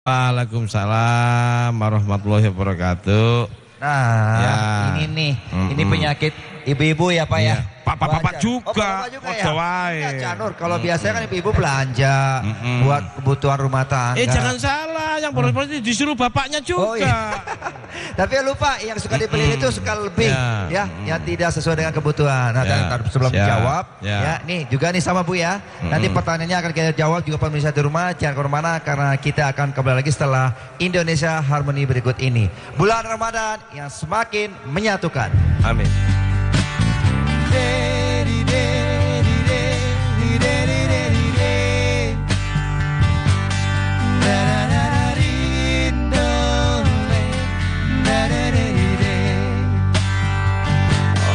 Waalaikumsalam warahmatullahi wabarakatuh. Nah, Ya. ini nih, ini penyakit ibu-ibu ya Pak ya. Bapak-bapak Wajar. juga. Oh, bapak juga ya. Ojo wae. Enggak, Cak Nur, kalau biasanya kan ibu-ibu belanja buat kebutuhan rumah tangga. Jangan salah, yang boros-boros itu disuruh bapaknya juga. Oh, iya. Tapi ya lupa, yang suka dibeli itu suka lebih ya, yang tidak sesuai dengan kebutuhan. Nah, dan sebelum dijawab, ya, nih juga nih sama Bu ya. Nanti pertanyaannya akan kita jawab juga pemirsa di rumah, jangan kemana-mana karena kita akan kembali lagi setelah Indonesia Harmoni berikut ini. Bulan Ramadan yang semakin menyatukan. Amin.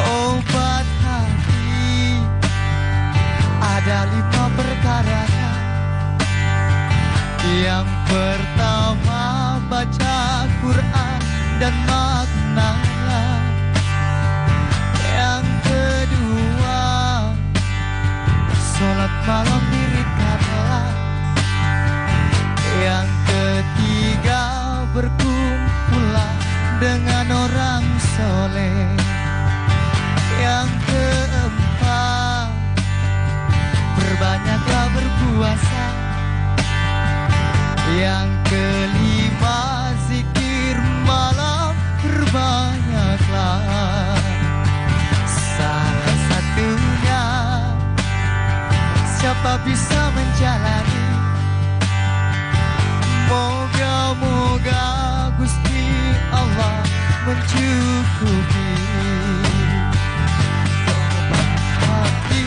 Obat hati ada 5 perkaranya. Yang pertama baca Quran dan maknanya. Yang kedua sholat malam dirikanlah. Yang ketiga berkumpullah dengan orang soleh. Yang keempat berbanyaklah berpuasa. Yang kelima zikir malam berbanyaklah. Salah satunya siapa bisa menjalani. Moga-moga Gusti Allah mencukupi. Hati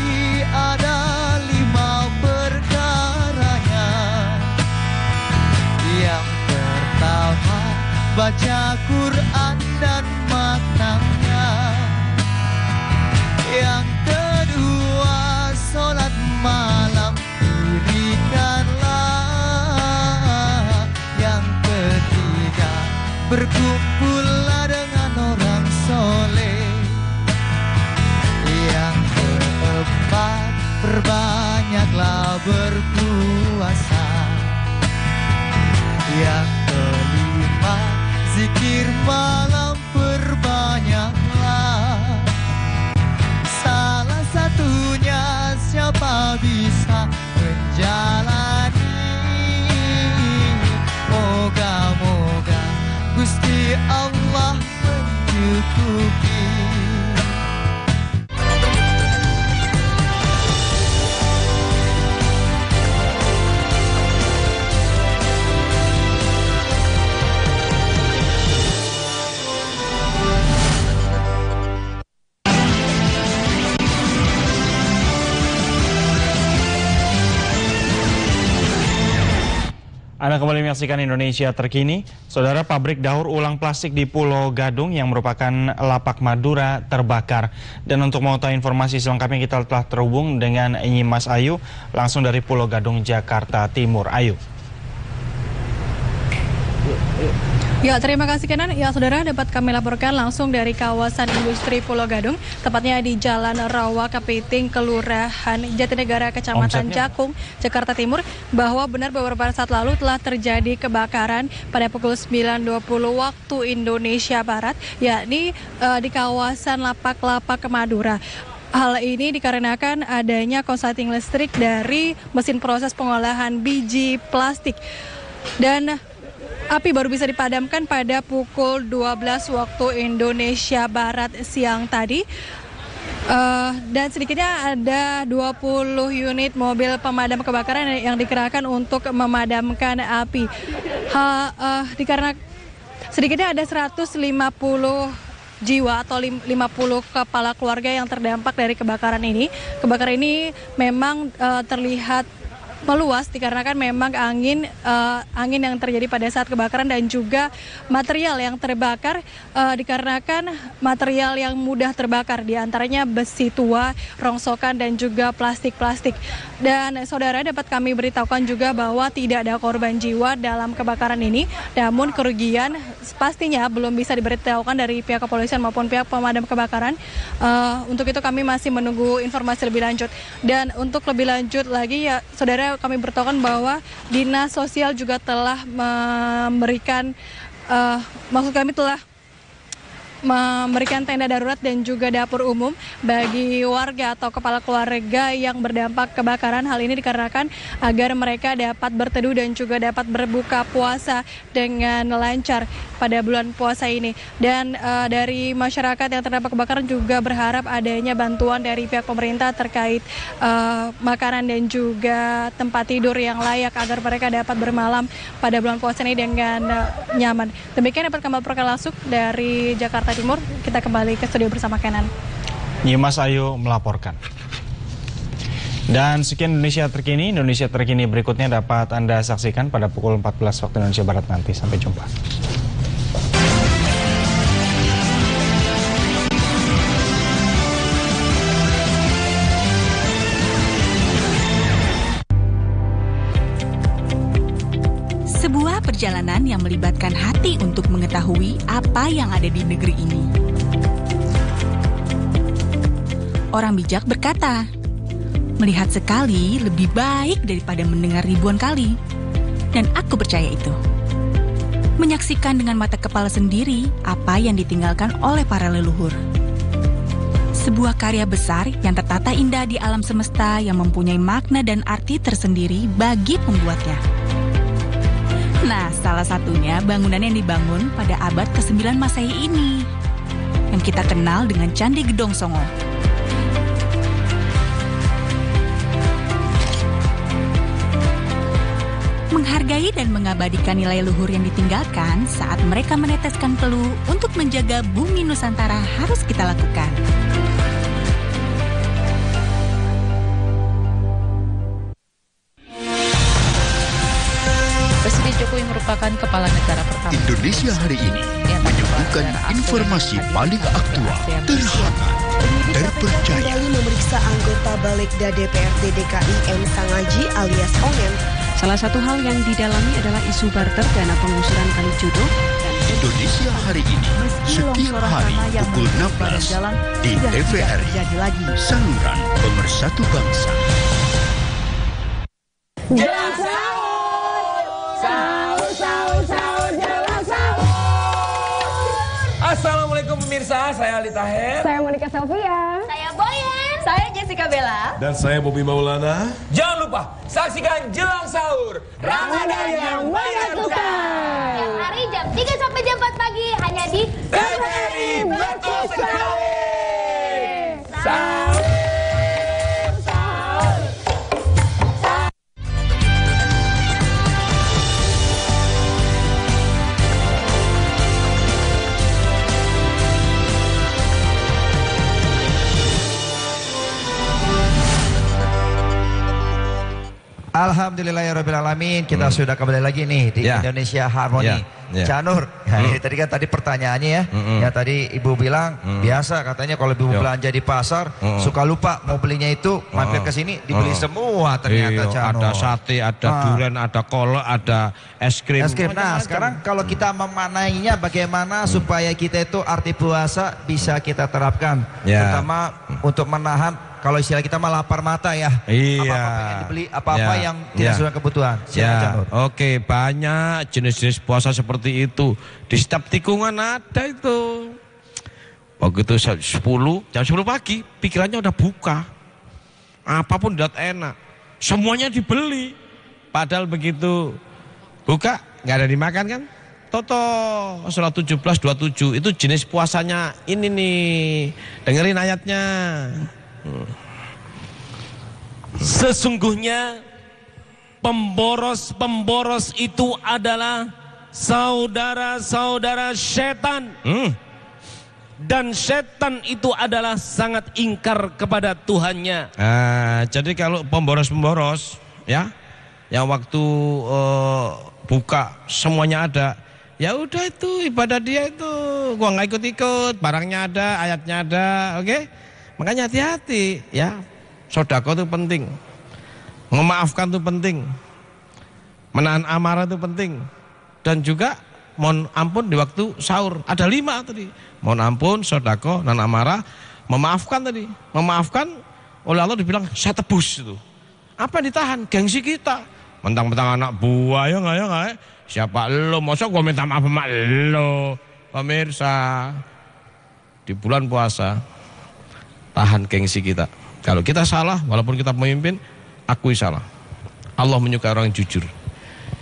ada 5 perkaranya. Yang pertama baca Quran dan maknanya. Yang kedua sholat malam dirikanlah. Yang ketiga berkumpullah dengan orang soleh. Yang keempat berbanyaklah berpuasa. Yang kelima zikir malam berbanyaklah. Salah satunya siapa bisa menjalani. Moga-moga Gusti Allah mencukupi. Anda kembali menyaksikan Indonesia Terkini. Saudara, pabrik daur ulang plastik di Pulau Gadung yang merupakan lapak Madura terbakar. Dan untuk mengetahui informasi selengkapnya kita telah terhubung dengan Nyimas Ayu langsung dari Pulau Gadung, Jakarta Timur. Ayu. Ya, terima kasih Kenan. Ya, saudara, dapat kami laporkan langsung dari kawasan industri Pulau Gadung, tepatnya di Jalan Rawa Kepiting, Kelurahan Jatinegara, Kecamatan Jakung, Jakarta Timur, bahwa benar beberapa saat lalu telah terjadi kebakaran pada pukul 9.20 waktu Indonesia Barat, yakni di kawasan lapak-lapak Madura. Hal ini dikarenakan adanya korsleting listrik dari mesin proses pengolahan biji plastik. Dan api baru bisa dipadamkan pada pukul 12 waktu Indonesia Barat siang tadi. Dan sedikitnya ada 20 unit mobil pemadam kebakaran yang dikerahkan untuk memadamkan api. Dikarenakan sedikitnya ada 150 jiwa atau 50 kepala keluarga yang terdampak dari kebakaran ini. Kebakaran ini memang terlihat meluas dikarenakan memang angin yang terjadi pada saat kebakaran dan juga material yang terbakar dikarenakan material yang mudah terbakar, diantaranya besi tua, rongsokan dan juga plastik-plastik. Dan saudara, dapat kami beritahukan juga bahwa tidak ada korban jiwa dalam kebakaran ini, namun kerugian pastinya belum bisa diberitahukan dari pihak kepolisian maupun pihak pemadam kebakaran. Untuk itu kami masih menunggu informasi lebih lanjut. Dan untuk lebih lanjut lagi ya saudara, juga kami beritahukan bahwa Dinas Sosial juga telah memberikan, maksud kami telah memberikan tenda darurat dan juga dapur umum bagi warga atau kepala keluarga yang berdampak kebakaran. Hal ini dikarenakan agar mereka dapat berteduh dan juga dapat berbuka puasa dengan lancar pada bulan puasa ini. Dan dari masyarakat yang terdampak kebakaran juga berharap adanya bantuan dari pihak pemerintah terkait makanan dan juga tempat tidur yang layak agar mereka dapat bermalam pada bulan puasa ini dengan nyaman. Demikian dapat kami laporkan langsung dari Jakarta Timur. Kita kembali ke studio bersama Kenan. Nyimas Ayu melaporkan. Dan sekian Indonesia Terkini berikutnya dapat Anda saksikan pada pukul 14 waktu Indonesia Barat nanti. Sampai jumpa. Sebuah perjalanan yang melibatkan hati untuk mengetahui apa yang ada di negeri ini. Orang bijak berkata, melihat sekali lebih baik daripada mendengar ribuan kali. Dan aku percaya itu. Menyaksikan dengan mata kepala sendiri apa yang ditinggalkan oleh para leluhur. Sebuah karya besar yang tertata indah di alam semesta yang mempunyai makna dan arti tersendiri bagi pembuatnya. Nah, salah satunya bangunan yang dibangun pada abad ke-9 Masehi ini, yang kita kenal dengan Candi Gedong Songo. Menghargai dan mengabadikan nilai luhur yang ditinggalkan saat mereka meneteskan peluh untuk menjaga bumi Nusantara harus kita lakukan. Presiden Jokowi merupakan kepala negara pertama Indonesia hari ini menyuguhkan informasi paling aktual, terhangat, terpercaya. Kembali memeriksa anggota Balegda DPRD DKI M. Sangaji alias Ongen. Salah satu hal yang didalami adalah isu barter dana penggusuran Kalijodo. Indonesia hari ini setiap hari pukul 16 di TVRI, saluran pemersatu bangsa. Jelang sahur, sahur, sahur, sahur, jelang sahur. Assalamualaikum pemirsa, saya Ali Taher. Saya Monica Sofia. Saya Boyen. Saya Jessica Bella. Dan saya Bobby Maulana. Jangan lupa saksikan Jelang Sahur Ramadan yang menyatukan. Setiap hari jam 3 sampai jam 4 pagi hanya di TVRI. Betul sekali. Sahur. Alhamdulillahirrahmanirrahim. Kita sudah kembali lagi nih di Indonesia Harmoni. Canur, tadi kan pertanyaannya ya. Ya tadi Ibu bilang biasa katanya kalau Ibu belanja di pasar suka lupa mau belinya itu mampir ke sini dibeli semua ternyata Canur. Ada sate, ada durian, ada kolak, ada es krim. Nah, sekarang kalau kita memanainya bagaimana supaya kita itu arti puasa bisa kita terapkan, terutama untuk menahan. Kalau istilah kita mah lapar mata ya. Apa-apa yang dibeli, apa-apa yang tidak sesuai kebutuhan. Oke, banyak jenis-jenis puasa seperti itu. Di setiap tikungan ada itu. Begitu jam 10 pagi, pikirannya udah buka. Apapun udah enak. Semuanya dibeli. Padahal begitu buka, nggak ada dimakan kan? Toto surat 17:27 itu jenis puasanya ini nih. Dengerin ayatnya. Sesungguhnya pemboros-pemboros itu adalah saudara-saudara setan. Dan setan itu adalah sangat ingkar kepada Tuhannya. Jadi kalau pemboros-pemboros ya, yang waktu buka semuanya ada, ya udah itu ibadah dia itu, gua nggak ikut-ikut, barangnya ada, ayatnya ada, oke? Makanya hati-hati ya, sodako itu penting, memaafkan itu penting, menahan amarah itu penting, dan juga mohon ampun di waktu sahur. Ada 5 tadi, mohon ampun, sodako, nahan amarah, memaafkan tadi. Memaafkan oleh Allah dibilang saya tebus itu. Apa yang ditahan? Gengsi kita. Mentang-mentang anak buah ya nggak? Siapa lo? Masa gue minta maaf sama lo? Pemirsa, di bulan puasa tahan gengsi kita. Kalau kita salah, walaupun kita pemimpin, akui salah. Allah menyukai orang yang jujur.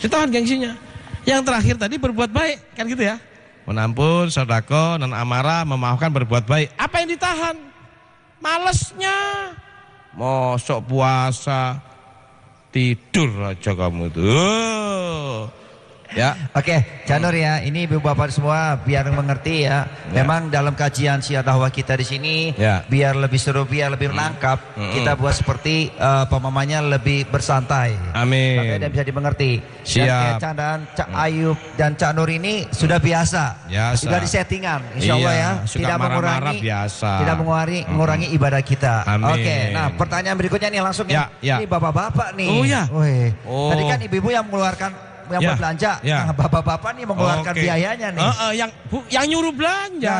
Tahan gengsinya. Yang terakhir tadi berbuat baik, kan gitu ya? Menampun, sedekah, non amarah, memaafkan, berbuat baik. Apa yang ditahan? Malesnya. Mosok puasa tidur aja kamu itu. Ya. Oke, Cak Nur ya, ini Ibu Bapak semua biar mengerti ya. Memang dalam kajian Syiar Dakwah kita di sini biar lebih seru, biar lebih menangkap, kita buat seperti pemamanya lebih bersantai. Amin. Makanya dia bisa dimengerti. Siap. Dan Cak Ayub dan Cak Nur ini sudah biasa. Sudah disettingan, insya Allah ya. Tidak mengurangi biasa. Tidak mengurangi ibadah kita. Amin. Oke, nah pertanyaan berikutnya nih langsung ya. Ini bapak-bapak nih. Oh ya. Tadi kan ibu-ibu yang mengeluarkan berbelanja, nah bapak-bapak nih mengeluarkan biayanya nih. Yang nyuruh belanja.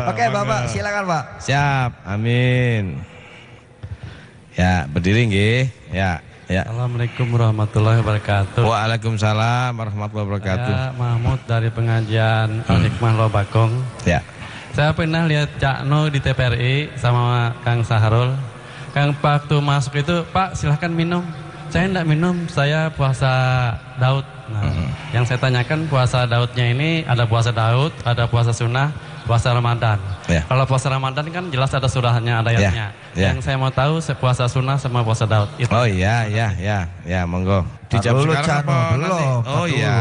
Oke, Bapak silakan Pak. Siap, amin. Ya, berdiri nggih. Ya. Assalamualaikum warahmatullahi wabarakatuh. Waalaikumsalam warahmatullahi wabarakatuh. Saya Mahmud dari pengajian Al-Hikmah Lobakong. Ya. Saya pernah lihat Cak Nur di TPRI sama Kang Saharul. Kang waktu masuk itu, Pak silahkan minum. Saya enggak minum, saya puasa Daud. Nah, yang saya tanyakan puasa Daudnya ini ada puasa Daud, ada puasa sunnah, puasa Ramadan. Kalau puasa Ramadan kan jelas ada surahnya, ada ayatnya. Yang saya mau tahu puasa sunnah sama puasa Daud. Itu. Oh iya, monggo. Dijawab sekarang apa? Belum. Oh iya.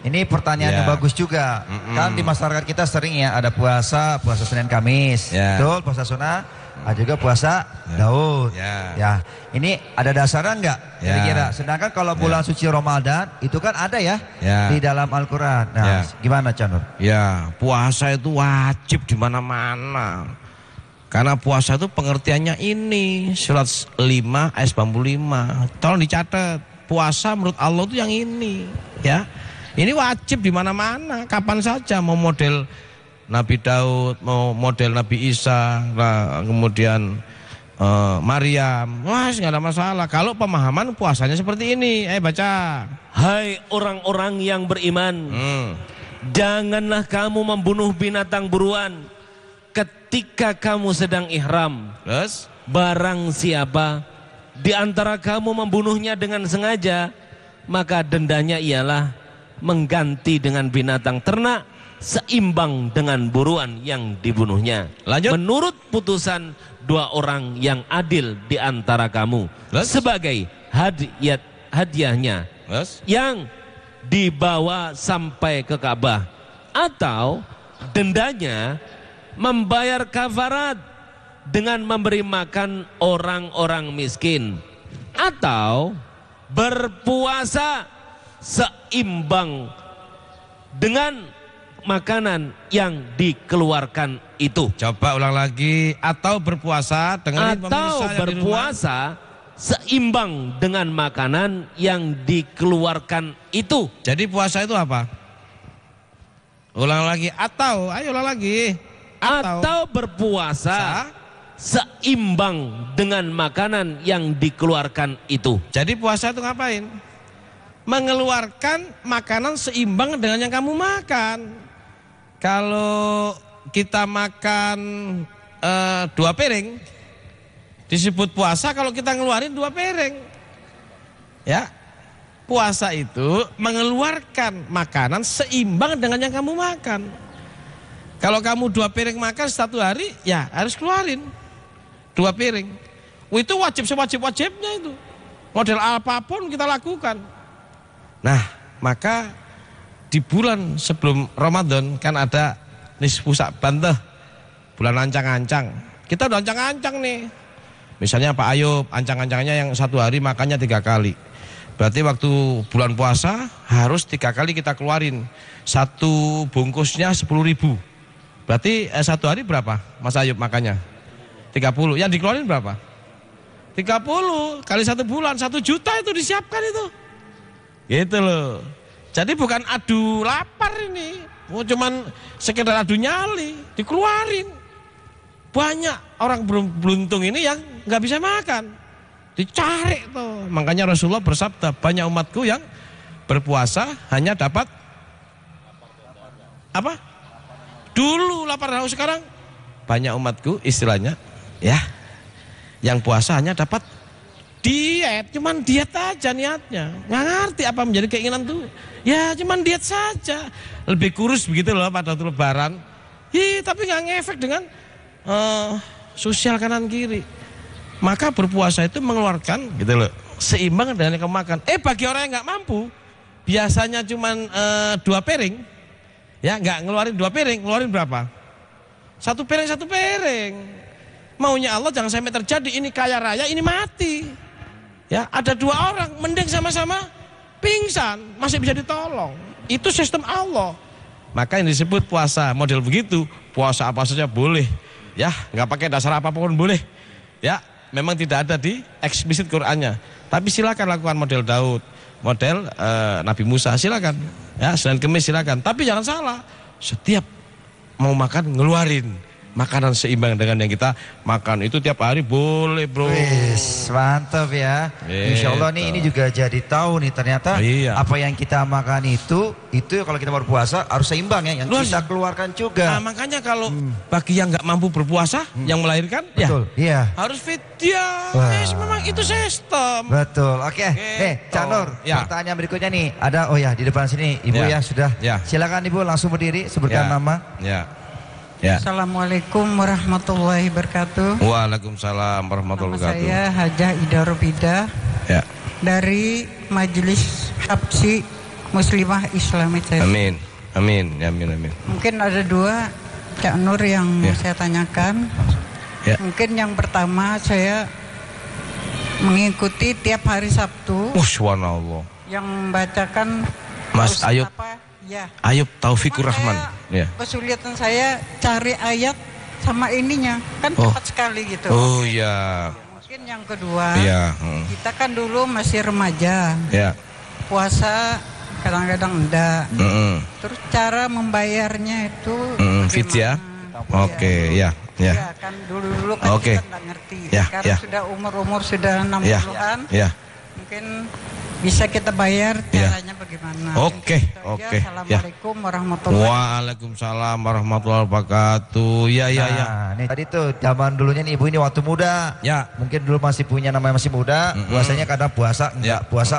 Ini pertanyaan yang bagus juga. Kan di masyarakat kita sering ya ada puasa Senin Kamis, betul, puasa sunnah. Ada juga puasa Daud. Ya, ini ada dasarnya enggak? Kira-kira. Sedangkan kalau bulan suci Ramadan itu kan ada ya di dalam Al-Quran. Nah, gimana Cak Nur? Ya, puasa itu wajib di mana-mana. Karena puasa itu pengertiannya ini surat 5 ayat 95. Tolong dicatat. Puasa menurut Allah itu yang ini, ya. Ini wajib di mana-mana, kapan saja, mau model Nabi Daud, mau model Nabi Isa, kemudian Maryam, wah nggak ada masalah. Kalau pemahaman puasanya seperti ini, baca. Hai orang-orang yang beriman, janganlah kamu membunuh binatang buruan ketika kamu sedang ihram. Terus? Barang siapa di antara kamu membunuhnya dengan sengaja, maka dendanya ialah mengganti dengan binatang ternak seimbang dengan buruan yang dibunuhnya. Lanjut. Menurut putusan dua orang yang adil di antara kamu. Sebagai hadiahnya yang dibawa sampai ke Ka'bah. Atau dendanya membayar kafarat dengan memberi makan orang-orang miskin. Atau berpuasa seimbang dengan makanan yang dikeluarkan itu. Coba ulang lagi. Atau berpuasa dengan seimbang dengan makanan yang dikeluarkan itu. Jadi puasa itu apa? Ulang lagi. Atau, ayo ulang lagi. Atau berpuasa seimbang dengan makanan yang dikeluarkan itu. Jadi puasa itu ngapain? Mengeluarkan makanan seimbang dengan yang kamu makan. Kalau kita makan 2 piring disebut puasa kalau kita ngeluarin 2 piring. Ya. Puasa itu mengeluarkan makanan seimbang dengan yang kamu makan. Kalau kamu 2 piring makan 1 hari, ya harus keluarin 2 piring. Itu wajib sewajib-wajibnya itu. Model apapun kita lakukan. Nah, maka di bulan sebelum Ramadan kan ada nisfu Sa'ban tuh, bulan ancang-ancang. Kita udah ancang-ancang nih. Misalnya Pak Ayub, ancang-ancangnya yang 1 hari makannya 3 kali. Berarti waktu bulan puasa harus 3 kali kita keluarin. 1 bungkusnya 10.000. Berarti 1 hari berapa Mas Ayub makannya? 30. Yang dikeluarin berapa? 30 kali 1 bulan, 1 juta itu disiapkan itu. Gitu loh. Jadi bukan adu lapar ini, cuman sekedar adu nyali, dikeluarin. Banyak orang beruntung ini yang nggak bisa makan. Dicari tuh. Makanya Rasulullah bersabda, banyak umatku yang berpuasa hanya dapat apa? Dulu lapar haus, sekarang banyak umatku istilahnya ya, yang puasa hanya dapat diet, cuman diet aja niatnya, nggak ngerti apa menjadi keinginan tuh, ya cuman diet saja, lebih kurus begitu loh pada waktu Lebaran, tapi nggak ngefek dengan sosial kanan kiri. Maka berpuasa itu mengeluarkan gitu loh, seimbang dengan yang kamu makan. Bagi orang yang nggak mampu, biasanya cuman 2 piring, ya nggak ngeluarin 2 piring, ngeluarin berapa? 1 piring. Maunya Allah jangan sampai terjadi ini kaya raya, ini mati. Ya, ada 2 orang, mending sama-sama pingsan, masih bisa ditolong. Itu sistem Allah. Maka yang disebut puasa model begitu, puasa apa saja boleh. Ya, nggak pakai dasar apapun boleh. Ya, memang tidak ada di eksplisit Qur'annya. Tapi silakan lakukan model Daud, model Nabi Musa, silakan. Ya, Senin Kemis silakan. Tapi jangan salah, setiap mau makan ngeluarin makanan seimbang dengan yang kita makan itu tiap hari boleh, bro. Wis, mantap ya. Insya Allah nih ini juga jadi tahu nih ternyata apa yang kita makan itu kalau kita berpuasa harus seimbang ya, yang kita keluarkan juga. Nah, makanya kalau bagi yang nggak mampu berpuasa, yang melahirkan, ya harus fidyah. Memang itu sistem. Betul. Oke. Nih, Cak Nur, pertanyaan berikutnya nih ada di depan sini Ibu ya sudah. Silakan Ibu langsung berdiri, sebutkan nama. Ya. Assalamualaikum warahmatullahi wabarakatuh. Waalaikumsalam warahmatullahi wabarakatuh. Saya Hajah Ida Rubida dari Majelis Habsi Muslimah Islami. Amin. Mungkin ada 2 Cak Nur yang saya tanyakan. Mungkin yang pertama saya mengikuti tiap hari Sabtu. Subhanallah. Yang membacakan Mas Ayub. Ayub Taufikur Rahman. Kesulitan saya cari ayat sama ininya, kan cepat sekali gitu. Mungkin yang kedua, kita kan dulu masih remaja, puasa kadang-kadang enggak. Terus cara membayarnya itu fidyah. Kan dulu kan kita nggak ngerti. Sekarang sudah umur sudah 60-an. Mungkin bisa kita bayar, caranya bagaimana? Assalamualaikum warahmatullahi wabarakatuh. Waalaikumsalam warahmatullahi wabarakatuh. Nih tadi tuh zaman dulunya nih Ibu ini waktu muda. Mungkin dulu masih punya namanya masih muda, puasanya kadang puasa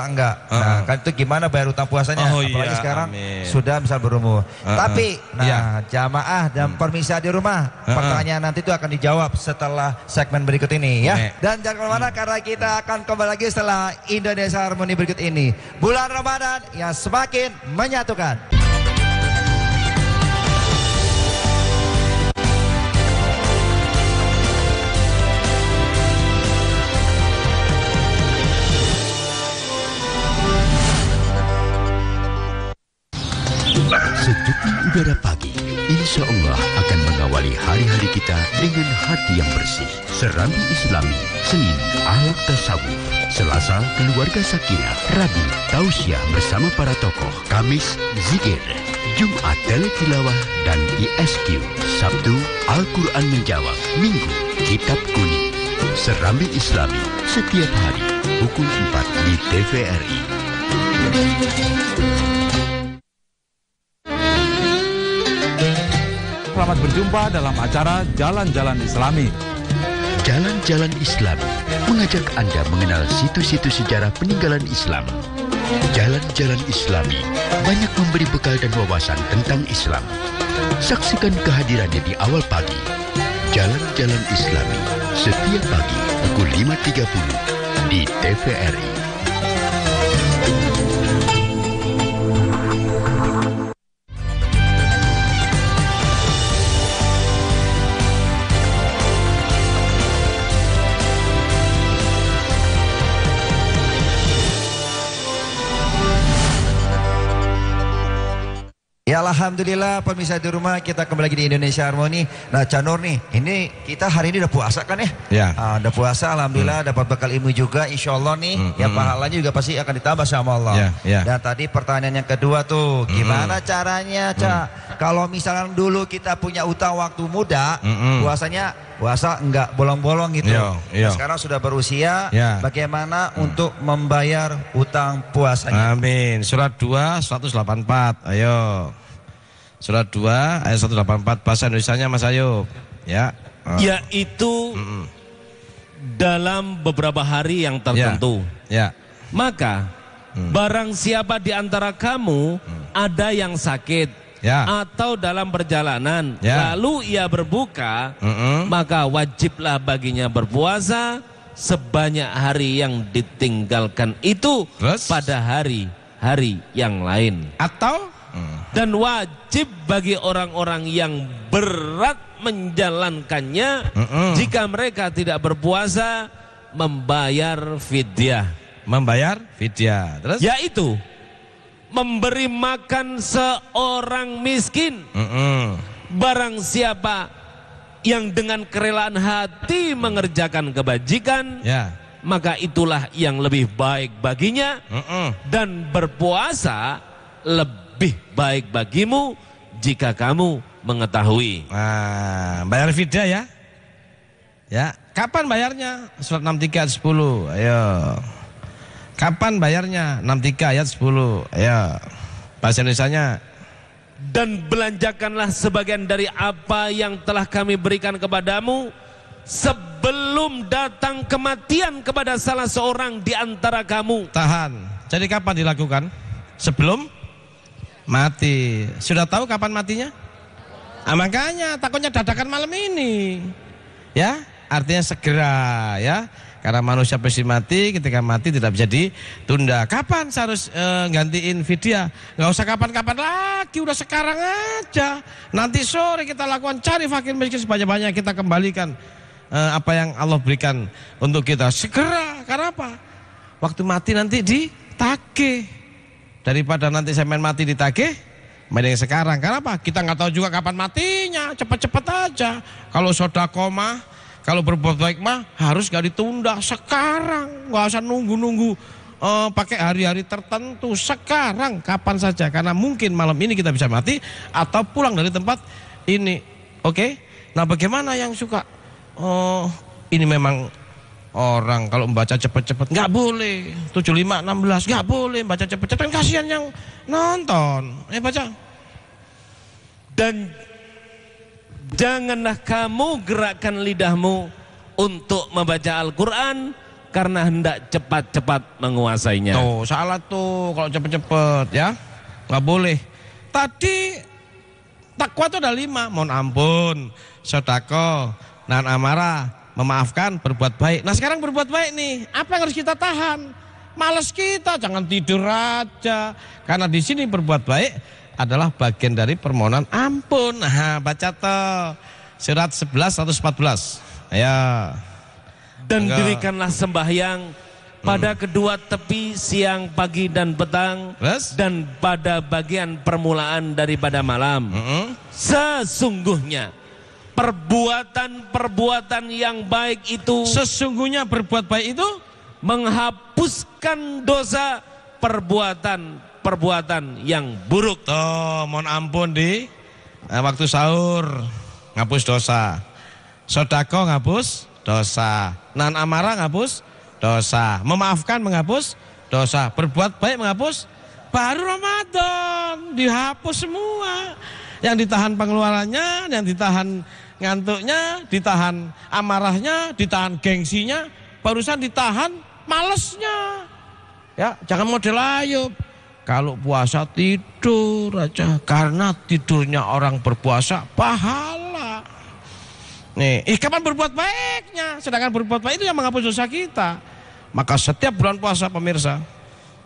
enggak. Nah, kan itu gimana bayar utang puasanya? Apalagi sekarang sudah misal berumur. Tapi jamaah dan pemirsa di rumah, pertanyaan nanti itu akan dijawab setelah segmen berikut ini ya. Dan jangan kemana karena kita akan kembali lagi setelah Indonesia Harmoni berikut ini. Bulan Ramadan yang semakin menyatukan. Sejuknya udara pagi, insya Allah akan mengawali hari-hari kita dengan hati yang bersih. Serambi Islami, Senin Ahlak Tasawuf, Selasa Keluarga Sakinah, Rabu Tausiah bersama para tokoh, Kamis Zikir, Jumat Teletilawah dan ISQ, Sabtu Al-Quran Menjawab, Minggu Kitab Kuning. Serambi Islami setiap hari pukul 4 di TVRI. Selamat berjumpa dalam acara Jalan-Jalan Islami. Jalan-Jalan Islami mengajak Anda mengenal situs-situs sejarah peninggalan Islam. Jalan-Jalan Islami banyak memberi bekal dan wawasan tentang Islam. Saksikan kehadirannya di awal pagi. Jalan-Jalan Islami setiap pagi pukul 5.30 di TVRI. Ya alhamdulillah pemirsa di rumah, kita kembali lagi di Indonesia Harmoni. Nah Cak Nur nih, ini kita hari ini udah puasa kan ya? Udah puasa alhamdulillah, dapat bekal ilmu juga insya Allah nih. Ya pahalanya juga pasti akan ditambah sama Allah. Dan tadi pertanyaan yang kedua tuh, gimana caranya Cak? Kalau misalnya dulu kita punya utang waktu muda, puasanya puasa enggak bolong-bolong gitu. Iya. Sekarang sudah berusia, bagaimana untuk membayar utang puasanya? Amin. Surat 2 184. Ayo. Surat 2 ayat 184 bahasa Indonesianya Mas Ayub. Ya. Yaitu dalam beberapa hari yang tertentu. Maka barang siapa di antara kamu ada yang sakit atau dalam perjalanan lalu ia berbuka, maka wajiblah baginya berpuasa sebanyak hari yang ditinggalkan itu pada hari-hari yang lain. Atau dan wajib bagi orang-orang yang berat menjalankannya jika mereka tidak berpuasa membayar fidyah. Terus? Yaitu memberi makan seorang miskin. Barang siapa yang dengan kerelaan hati mengerjakan kebajikan, maka itulah yang lebih baik baginya. Dan berpuasa lebih baik bagimu jika kamu mengetahui. Bayar fidyah ya. Kapan bayarnya? Surat 63 ayat 10. Ayo. Kapan bayarnya? 63 ayat 10. Ayo. Bahasa Indonesianya. Dan belanjakanlah sebagian dari apa yang telah kami berikan kepadamu sebelum datang kematian kepada salah seorang di antara kamu. Tahan. Jadi kapan dilakukan? Sebelum mati. Sudah tahu kapan matinya? Makanya takutnya dadakan malam ini. Ya, artinya segera ya. Karena manusia pasti mati, ketika mati tidak bisa ditunda. Kapan saya harus gantiin fidyah? Nggak usah kapan-kapan lagi, udah sekarang aja. Nanti sore kita lakukan, cari fakir miskin sebanyak-banyak, kita kembalikan apa yang Allah berikan untuk kita. Segera, karena apa? Waktu mati nanti ditagih. Daripada nanti saya main mati ditagih, mending sekarang. Karena apa? Kita nggak tahu juga kapan matinya, cepet-cepet aja. Kalau sedekah mah, kalau berbuat baik mah harus gak ditunda sekarang, nggak usah nunggu-nunggu pakai hari-hari tertentu. Sekarang kapan saja, karena mungkin malam ini kita bisa mati atau pulang dari tempat ini. Oke? Nah, bagaimana yang suka ini memang orang kalau membaca cepet-cepet nggak boleh, 75 16 nggak boleh baca cepet-cepet, kasihan yang nonton. Baca. Dan janganlah kamu gerakkan lidahmu untuk membaca Al-Quran karena hendak cepat-cepat menguasainya. Tuh, salah tuh kalau cepet-cepet ya. Nggak boleh. Tadi takwa itu ada 5. Mohon ampun, sedekah, nahan amarah, memaafkan, berbuat baik. Nah sekarang berbuat baik nih, apa yang harus kita tahan? Males kita, jangan tidur aja. Karena di sini berbuat baik adalah bagian dari permohonan ampun. Nah, baca toh surat 11 114. Ya. Dan dirikanlah sembahyang pada kedua tepi siang, pagi dan petang, dan pada bagian permulaan daripada malam. Sesungguhnya perbuatan-perbuatan yang baik itu, sesungguhnya berbuat baik itu menghapuskan dosa perbuatan yang buruk. Tuh, mohon ampun di waktu sahur ngapus dosa, sedekah ngapus dosa, nahan amarah ngapus dosa, memaafkan menghapus dosa, berbuat baik menghapus. Baru Ramadan dihapus semua. Yang ditahan pengeluarannya, yang ditahan ngantuknya, ditahan amarahnya, ditahan gengsinya, barusan ditahan malesnya. Ya, jangan model Ayub. Kalau puasa tidur aja, karena tidurnya orang berpuasa pahala. Nih, kapan berbuat baiknya? Sedangkan berbuat baik itu yang menghapus dosa kita. Maka setiap bulan puasa pemirsa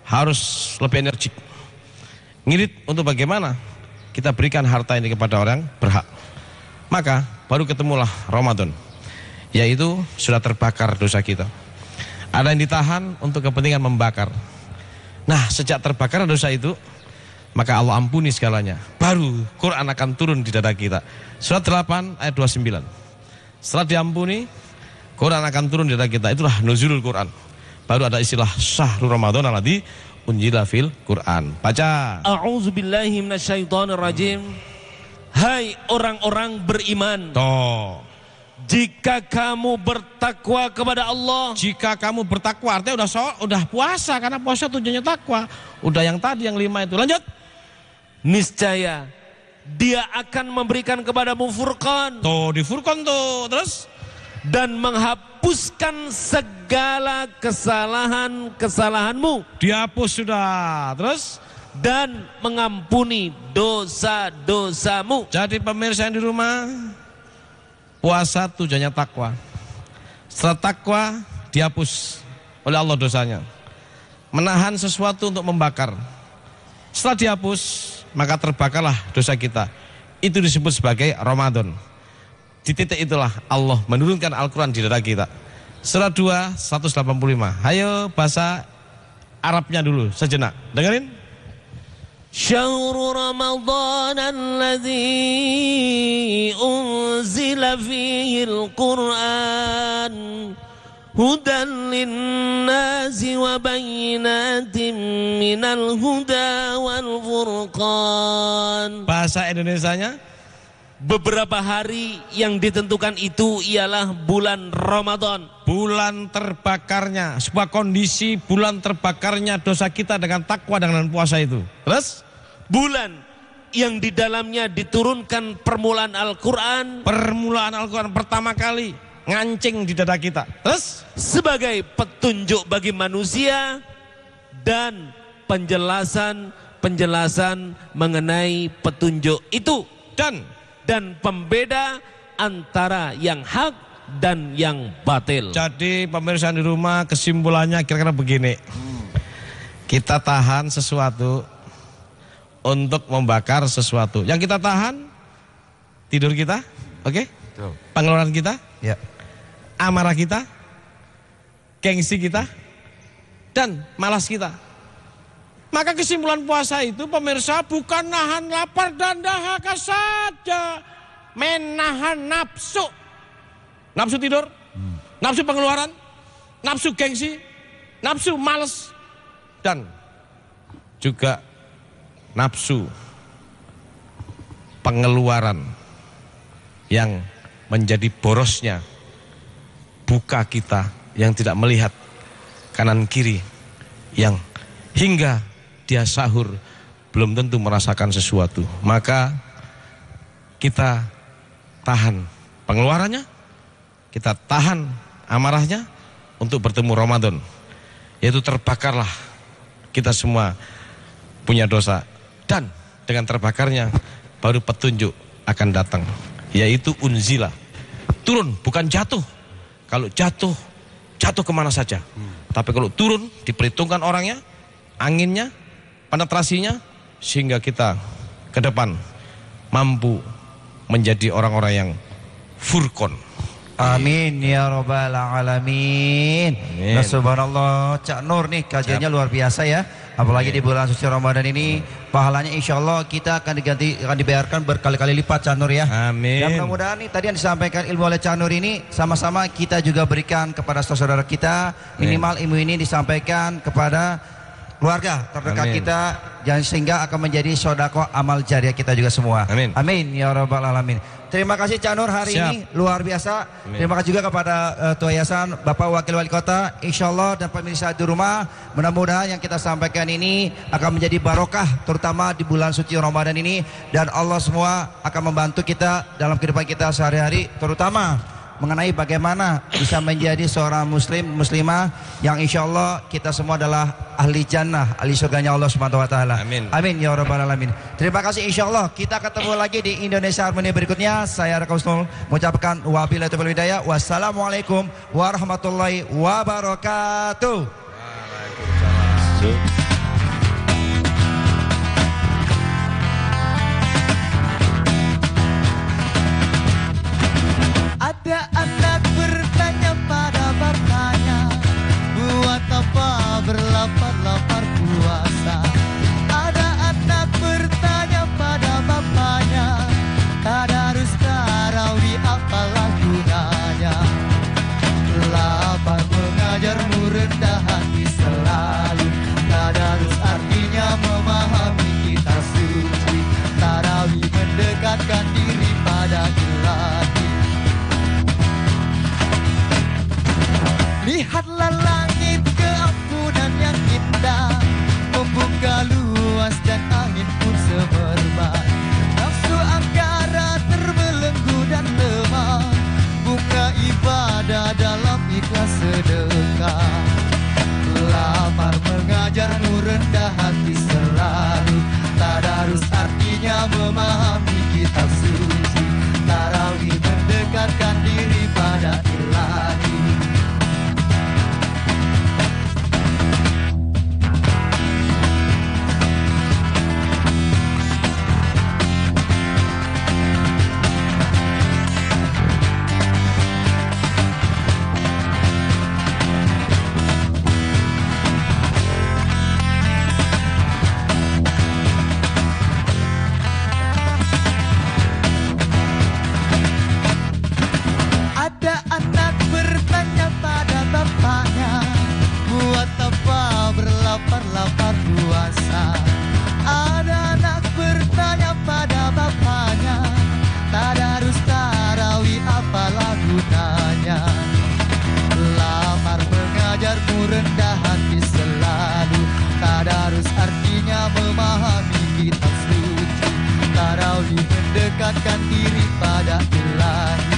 harus lebih energik. Ngirit untuk bagaimana kita berikan harta ini kepada orang berhak. Maka baru ketemulah Ramadan, yaitu sudah terbakar dosa kita. Ada yang ditahan untuk kepentingan membakar. Nah, sejak terbakar dosa itu, maka Allah ampuni segalanya. Baru Quran akan turun di dada kita. Surat 8 ayat 29. Setelah diampuni, Quran akan turun di dada kita. Itulah nuzulul Quran. Baru ada istilah syahrul Ramadan alladzi unzila fil Quran. Baca. A'udzubillahi minasyaitonirrajim. Hai orang-orang beriman. Toh. Jika kamu bertakwa kepada Allah. Jika kamu bertakwa, artinya udah puasa, karena puasa tujuannya takwa. Udah yang tadi yang 5 itu. Lanjut. Niscaya Dia akan memberikan kepadamu furqan. Tuh di furqan tuh. Terus dan menghapuskan segala kesalahan-kesalahanmu. Dihapus sudah. Terus dan mengampuni dosa-dosamu. Jadi pemirsa yang di rumah, puasa tujuannya takwa. Setelah takwa dihapus oleh Allah dosanya. Menahan sesuatu untuk membakar. Setelah dihapus, maka terbakarlah dosa kita. Itu disebut sebagai Ramadan. Di titik itulah Allah menurunkan Al-Quran di dada kita. Surah 2, 185. Ayo bahasa Arabnya dulu sejenak. Dengerin. Syahrul Ramadan alladzi unzila fihi al-Qur'an hudan linnasi wa bayyinatin minal huda wal furqan. Bahasa Indonesianya, beberapa hari yang ditentukan itu ialah bulan Ramadan. Bulan terbakarnya, sebuah kondisi bulan terbakarnya dosa kita dengan takwa dengan puasa itu. Terus bulan yang di dalamnya diturunkan permulaan Al-Quran. Permulaan Al-Quran pertama kali ngancing di dada kita. Terus sebagai petunjuk bagi manusia dan penjelasan mengenai petunjuk itu. Dan pembeda antara yang hak dan yang batil. Jadi pemirsa di rumah, kesimpulannya kira-kira begini. Kita tahan sesuatu untuk membakar sesuatu. Yang kita tahan tidur kita, oke? Pengeluaran kita, ya. Amarah kita, gengsi kita, dan malas kita. Maka kesimpulan puasa itu pemirsa bukan nahan lapar dan dahaga saja, menahan nafsu. Nafsu tidur, nafsu pengeluaran, nafsu gengsi, nafsu malas, dan juga nafsu pengeluaran yang menjadi borosnya buka kita yang tidak melihat kanan kiri, yang hingga dia sahur belum tentu merasakan sesuatu. Maka kita tahan pengeluarannya, kita tahan amarahnya untuk bertemu Ramadan, yaitu terbakarlah kita semua punya dosa, dan dengan terbakarnya baru petunjuk akan datang, yaitu unzila, turun, bukan jatuh. Kalau jatuh kemana saja, tapi kalau turun diperhitungkan orangnya, anginnya, penetrasinya, sehingga kita ke depan mampu menjadi orang-orang yang furqan. Amin ya rabbal alamin. Nah, subhanallah, Cak Nur nih kajiannya luar biasa ya. Apalagi di bulan suci Ramadan ini, pahalanya insya Allah kita akan dibayarkan berkali-kali lipat, Cak Nur ya. Amin. Dan mudah-mudahan nih tadi yang disampaikan ilmu oleh Cak Nur ini sama-sama kita juga berikan kepada saudara kita. Minimal ilmu ini disampaikan kepada keluarga terdekat kita, dan sehingga akan menjadi sodako amal jariah kita juga semua. Amin. Amin ya rabbal alamin. Terima kasih Cak Nur hari ini luar biasa. Terima kasih juga kepada Tua Yayasan, Bapak Wakil Wali Kota, insya Allah, dan pemirsa di rumah. Mudah-mudahan yang kita sampaikan ini akan menjadi barokah, terutama di bulan suci Ramadan ini, dan Allah semua akan membantu kita dalam kehidupan kita sehari-hari, terutama mengenai bagaimana bisa menjadi seorang muslimah yang insya Allah kita semua adalah ahli jannah, ahli surganya Allah Subhanahu wa taala. Amin. Amin ya rabbal alamin. Terima kasih, insya Allah kita ketemu lagi di Indonesia Harmoni berikutnya. Saya Raka Husnul mengucapkan wabillahi taufiq wal hidayah. Wassalamualaikum warahmatullahi wabarakatuh. Waalaikumsalam. Ada anak bertanya pada bapaknya, buat apa berlapar-lapar puasa? Ada anak bertanya pada bapaknya, tadarus tarawih apalah gunanya? Lapar mengajarmu rendah hati selalu, Lihatlah langit keampunan yang indah, membuka luas dan angin pun semerbak. Nafsu angkara terbelenggu dan lemah, bunga ibadah dalam ikhlas sedekah. Lapar mengajarmu rendah hati selalu, tadarus artinya memahami kitab suci, tarawih mendekatkan diri pada ilahi. Lapar puasa. Ada anak bertanya pada bapaknya, tadarus tarawih apalah gunanya. Lapar mengajarmu rendah hati selalu, tadarus artinya memahami kitab suci, tarawih mendekatkan diri pada ilahi.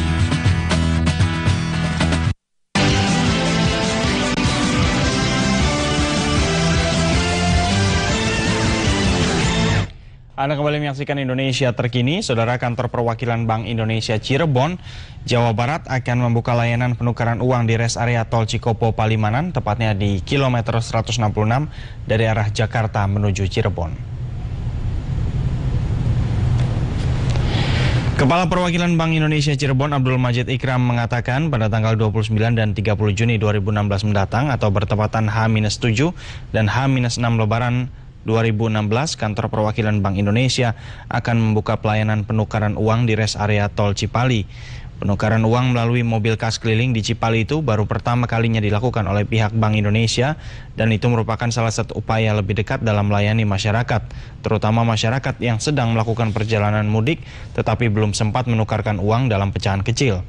Anda kembali menyaksikan Indonesia Terkini. Saudara, Kantor Perwakilan Bank Indonesia Cirebon, Jawa Barat akan membuka layanan penukaran uang di res area tol Cikopo Palimanan, tepatnya di kilometer 166 dari arah Jakarta menuju Cirebon. Kepala Perwakilan Bank Indonesia Cirebon, Abdul Majid Ikram, mengatakan pada tanggal 29 dan 30 Juni 2016 mendatang atau bertepatan H-7 dan H-6 Lebaran 2016, Kantor Perwakilan Bank Indonesia akan membuka pelayanan penukaran uang di res area tol Cipali. Penukaran uang melalui mobil kas keliling di Cipali itu baru pertama kalinya dilakukan oleh pihak Bank Indonesia, dan itu merupakan salah satu upaya lebih dekat dalam melayani masyarakat, terutama masyarakat yang sedang melakukan perjalanan mudik tetapi belum sempat menukarkan uang dalam pecahan kecil.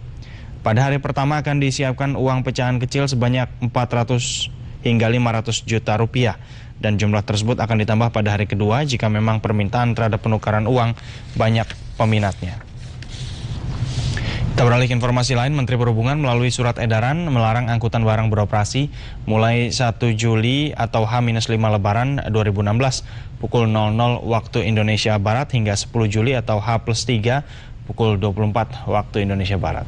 Pada hari pertama akan disiapkan uang pecahan kecil sebanyak 400 hingga 500 juta rupiah. Dan jumlah tersebut akan ditambah pada hari kedua jika memang permintaan terhadap penukaran uang banyak peminatnya. Kita beralih ke informasi lain. Menteri Perhubungan melalui surat edaran melarang angkutan barang beroperasi mulai 1 Juli atau H-5 Lebaran 2016 pukul 00 waktu Indonesia Barat hingga 10 Juli atau H+3 pukul 24 waktu Indonesia Barat.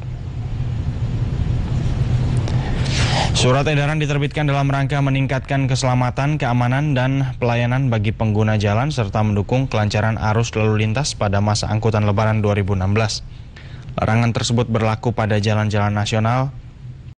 Surat edaran diterbitkan dalam rangka meningkatkan keselamatan, keamanan, dan pelayanan bagi pengguna jalan serta mendukung kelancaran arus lalu lintas pada masa angkutan Lebaran 2016. Larangan tersebut berlaku pada jalan-jalan nasional,